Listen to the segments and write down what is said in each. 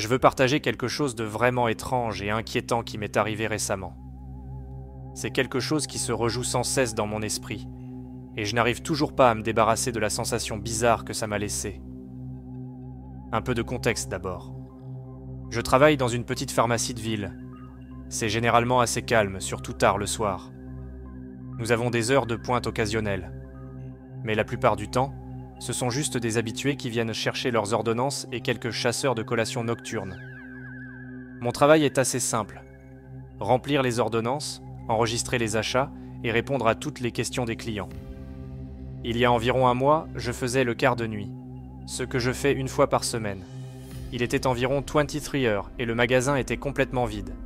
Je veux partager quelque chose de vraiment étrange et inquiétant qui m'est arrivé récemment. C'est quelque chose qui se rejoue sans cesse dans mon esprit, et je n'arrive toujours pas à me débarrasser de la sensation bizarre que ça m'a laissée. Un peu de contexte d'abord. Je travaille dans une petite pharmacie de ville. C'est généralement assez calme, surtout tard le soir. Nous avons des heures de pointe occasionnelles. Mais la plupart du temps, ce sont juste des habitués qui viennent chercher leurs ordonnances et quelques chasseurs de collations nocturnes. Mon travail est assez simple. Remplir les ordonnances, enregistrer les achats et répondre à toutes les questions des clients. Il y a environ un mois, je faisais le quart de nuit, ce que je fais une fois par semaine. Il était environ 23 heures et le magasin était complètement vide.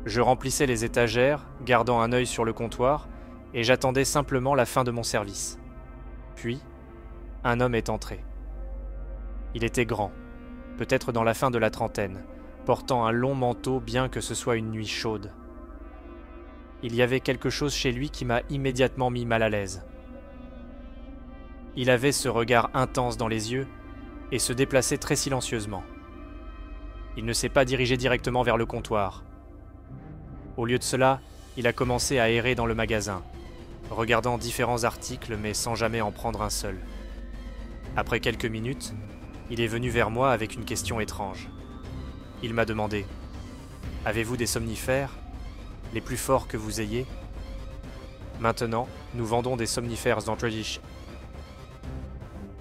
Je remplissais les étagères, gardant un œil sur le comptoir, et j'attendais simplement la fin de mon service. Puis, un homme est entré. Il était grand, peut-être dans la fin de la trentaine, portant un long manteau bien que ce soit une nuit chaude. Il y avait quelque chose chez lui qui m'a immédiatement mis mal à l'aise. Il avait ce regard intense dans les yeux et se déplaçait très silencieusement. Il ne s'est pas dirigé directement vers le comptoir. Au lieu de cela, il a commencé à errer dans le magasin, regardant différents articles mais sans jamais en prendre un seul. Après quelques minutes, il est venu vers moi avec une question étrange. Il m'a demandé « Avez-vous des somnifères ? Les plus forts que vous ayez ?» Maintenant, nous vendons des somnifères dans Tradish.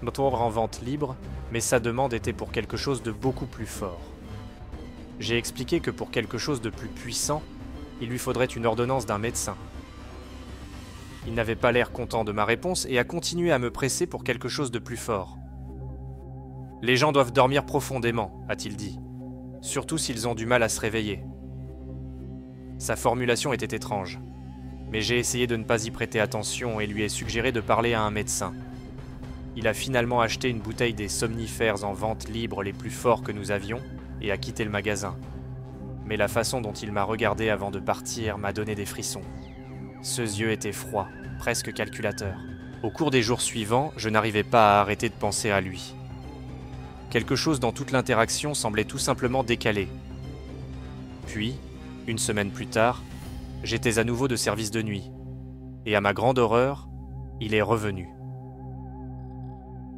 Notre ordre en vente libre, mais sa demande était pour quelque chose de beaucoup plus fort. J'ai expliqué que pour quelque chose de plus puissant, il lui faudrait une ordonnance d'un médecin. Il n'avait pas l'air content de ma réponse et a continué à me presser pour quelque chose de plus fort. « Les gens doivent dormir profondément, a-t-il dit, surtout s'ils ont du mal à se réveiller. » Sa formulation était étrange, mais j'ai essayé de ne pas y prêter attention et lui ai suggéré de parler à un médecin. Il a finalement acheté une bouteille des somnifères en vente libre les plus forts que nous avions et a quitté le magasin. Mais la façon dont il m'a regardé avant de partir m'a donné des frissons. Ses yeux étaient froids, presque calculateurs. Au cours des jours suivants, je n'arrivais pas à arrêter de penser à lui. Quelque chose dans toute l'interaction semblait tout simplement décalé. Puis, une semaine plus tard, j'étais à nouveau de service de nuit. Et à ma grande horreur, il est revenu.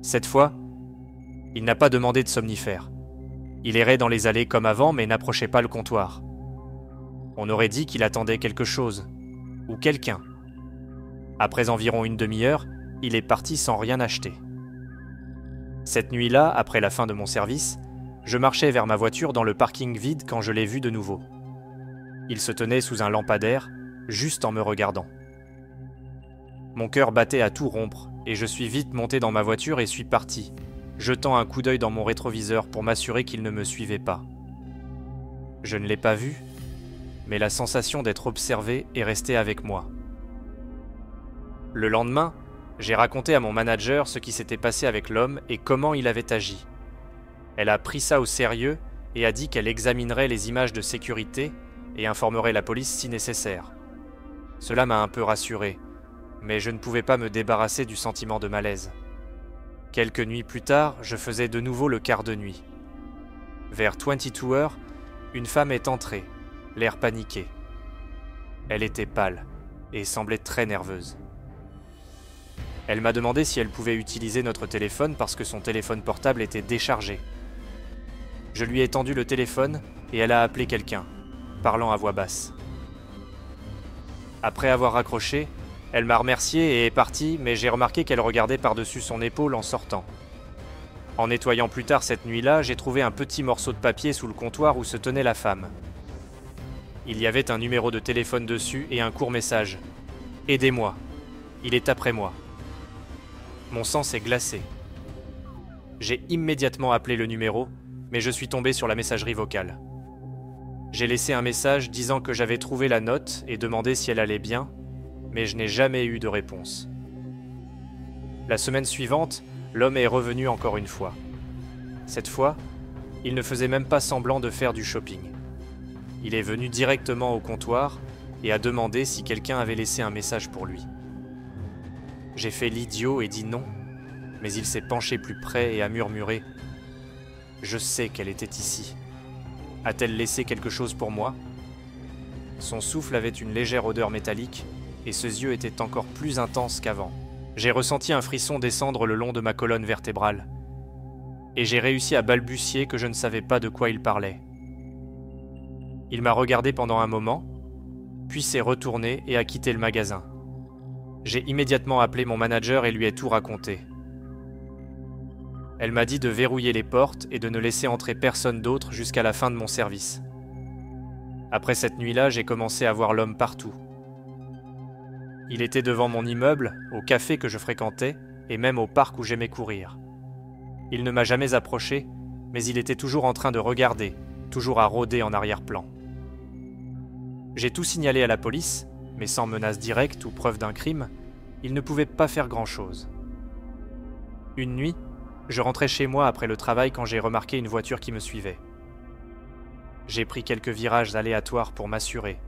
Cette fois, il n'a pas demandé de somnifères. Il errait dans les allées comme avant, mais n'approchait pas le comptoir. On aurait dit qu'il attendait quelque chose, ou quelqu'un. Après environ une demi-heure, il est parti sans rien acheter. Cette nuit-là, après la fin de mon service, je marchais vers ma voiture dans le parking vide quand je l'ai vu de nouveau. Il se tenait sous un lampadaire, juste en me regardant. Mon cœur battait à tout rompre, et je suis vite monté dans ma voiture et suis parti, jetant un coup d'œil dans mon rétroviseur pour m'assurer qu'il ne me suivait pas. Je ne l'ai pas vu, mais la sensation d'être observé est restée avec moi. Le lendemain, j'ai raconté à mon manager ce qui s'était passé avec l'homme et comment il avait agi. Elle a pris ça au sérieux et a dit qu'elle examinerait les images de sécurité et informerait la police si nécessaire. Cela m'a un peu rassuré, mais je ne pouvais pas me débarrasser du sentiment de malaise. Quelques nuits plus tard, je faisais de nouveau le quart de nuit. Vers 22 heures, une femme est entrée, l'air paniqué. Elle était pâle et semblait très nerveuse. Elle m'a demandé si elle pouvait utiliser notre téléphone parce que son téléphone portable était déchargé. Je lui ai tendu le téléphone et elle a appelé quelqu'un, parlant à voix basse. Après avoir raccroché, elle m'a remercié et est partie, mais j'ai remarqué qu'elle regardait par-dessus son épaule en sortant. En nettoyant plus tard cette nuit-là, j'ai trouvé un petit morceau de papier sous le comptoir où se tenait la femme. Il y avait un numéro de téléphone dessus et un court message. « Aidez-moi, il est après moi ». Mon sang s'est glacé. J'ai immédiatement appelé le numéro, mais je suis tombé sur la messagerie vocale. J'ai laissé un message disant que j'avais trouvé la note et demandé si elle allait bien, mais je n'ai jamais eu de réponse. La semaine suivante, l'homme est revenu encore une fois. Cette fois, il ne faisait même pas semblant de faire du shopping. Il est venu directement au comptoir et a demandé si quelqu'un avait laissé un message pour lui. J'ai fait l'idiot et dit non, mais il s'est penché plus près et a murmuré « Je sais qu'elle était ici. A-t-elle laissé quelque chose pour moi? Son souffle avait une légère odeur métallique, et ses yeux étaient encore plus intenses qu'avant. J'ai ressenti un frisson descendre le long de ma colonne vertébrale, et j'ai réussi à balbutier que je ne savais pas de quoi il parlait. Il m'a regardé pendant un moment, puis s'est retourné et a quitté le magasin. J'ai immédiatement appelé mon manager et lui ai tout raconté. Elle m'a dit de verrouiller les portes et de ne laisser entrer personne d'autre jusqu'à la fin de mon service. Après cette nuit-là, j'ai commencé à voir l'homme partout. Il était devant mon immeuble, au café que je fréquentais, et même au parc où j'aimais courir. Il ne m'a jamais approché, mais il était toujours en train de regarder, toujours à rôder en arrière-plan. J'ai tout signalé à la police, mais sans menace directe ou preuve d'un crime, il ne pouvait pas faire grand-chose. Une nuit, je rentrais chez moi après le travail quand j'ai remarqué une voiture qui me suivait. J'ai pris quelques virages aléatoires pour m'assurer,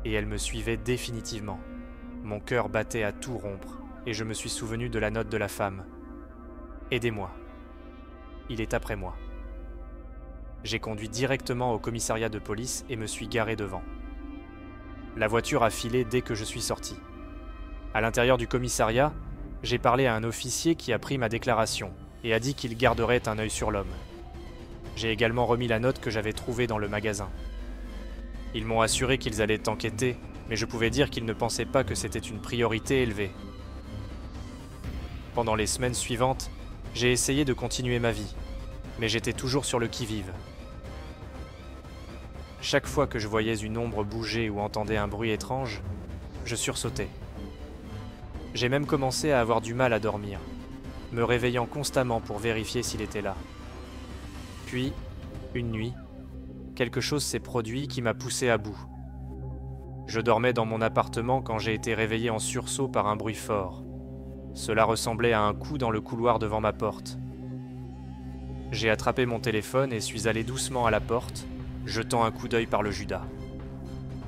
et elle me suivait définitivement. Mon cœur battait à tout rompre, et je me suis souvenu de la note de la femme. « Aidez-moi. Il est après moi. » J'ai conduit directement au commissariat de police et me suis garé devant. La voiture a filé dès que je suis sorti. À l'intérieur du commissariat, j'ai parlé à un officier qui a pris ma déclaration et a dit qu'il garderait un œil sur l'homme. J'ai également remis la note que j'avais trouvée dans le magasin. Ils m'ont assuré qu'ils allaient enquêter, mais je pouvais dire qu'ils ne pensaient pas que c'était une priorité élevée. Pendant les semaines suivantes, j'ai essayé de continuer ma vie, mais j'étais toujours sur le qui-vive. Chaque fois que je voyais une ombre bouger ou entendais un bruit étrange, je sursautais. J'ai même commencé à avoir du mal à dormir, me réveillant constamment pour vérifier s'il était là. Puis, une nuit, quelque chose s'est produit qui m'a poussé à bout. Je dormais dans mon appartement quand j'ai été réveillé en sursaut par un bruit fort. Cela ressemblait à un coup dans le couloir devant ma porte. J'ai attrapé mon téléphone et suis allé doucement à la porte, jetant un coup d'œil par le judas.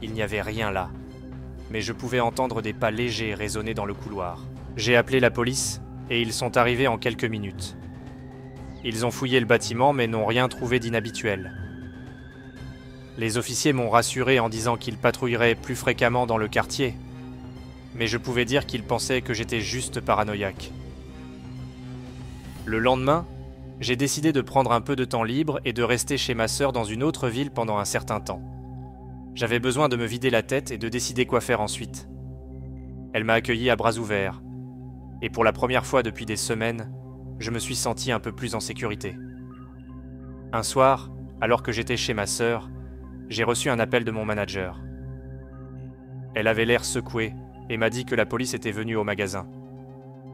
Il n'y avait rien là, mais je pouvais entendre des pas légers résonner dans le couloir. J'ai appelé la police et ils sont arrivés en quelques minutes. Ils ont fouillé le bâtiment mais n'ont rien trouvé d'inhabituel. Les officiers m'ont rassuré en disant qu'ils patrouilleraient plus fréquemment dans le quartier, mais je pouvais dire qu'ils pensaient que j'étais juste paranoïaque. Le lendemain, j'ai décidé de prendre un peu de temps libre et de rester chez ma sœur dans une autre ville pendant un certain temps. J'avais besoin de me vider la tête et de décider quoi faire ensuite. Elle m'a accueilli à bras ouverts, et pour la première fois depuis des semaines, je me suis senti un peu plus en sécurité. Un soir, alors que j'étais chez ma sœur, j'ai reçu un appel de mon manager. Elle avait l'air secouée et m'a dit que la police était venue au magasin.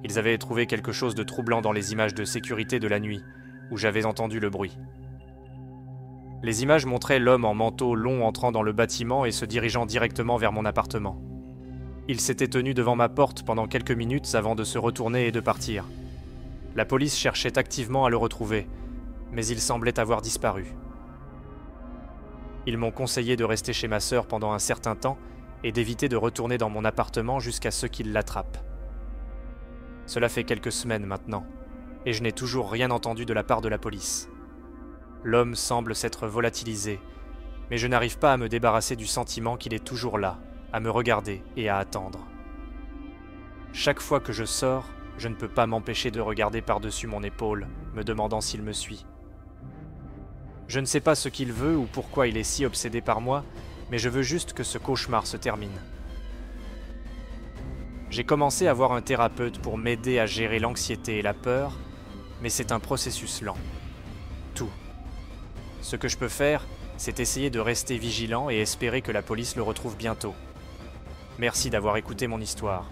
Ils avaient trouvé quelque chose de troublant dans les images de sécurité de la nuit, où j'avais entendu le bruit. Les images montraient l'homme en manteau long entrant dans le bâtiment et se dirigeant directement vers mon appartement. Il s'était tenu devant ma porte pendant quelques minutes avant de se retourner et de partir. La police cherchait activement à le retrouver, mais il semblait avoir disparu. Ils m'ont conseillé de rester chez ma sœur pendant un certain temps et d'éviter de retourner dans mon appartement jusqu'à ce qu'ils l'attrapent. Cela fait quelques semaines maintenant, et je n'ai toujours rien entendu de la part de la police. L'homme semble s'être volatilisé, mais je n'arrive pas à me débarrasser du sentiment qu'il est toujours là, à me regarder et à attendre. Chaque fois que je sors, je ne peux pas m'empêcher de regarder par-dessus mon épaule, me demandant s'il me suit. Je ne sais pas ce qu'il veut ou pourquoi il est si obsédé par moi, mais je veux juste que ce cauchemar se termine. J'ai commencé à voir un thérapeute pour m'aider à gérer l'anxiété et la peur, mais c'est un processus lent. Tout. Ce que je peux faire, c'est essayer de rester vigilant et espérer que la police le retrouve bientôt. Merci d'avoir écouté mon histoire.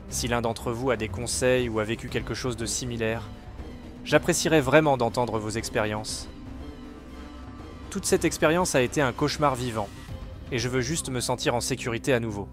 Si l'un d'entre vous a des conseils ou a vécu quelque chose de similaire, j'apprécierais vraiment d'entendre vos expériences. Toute cette expérience a été un cauchemar vivant, et je veux juste me sentir en sécurité à nouveau.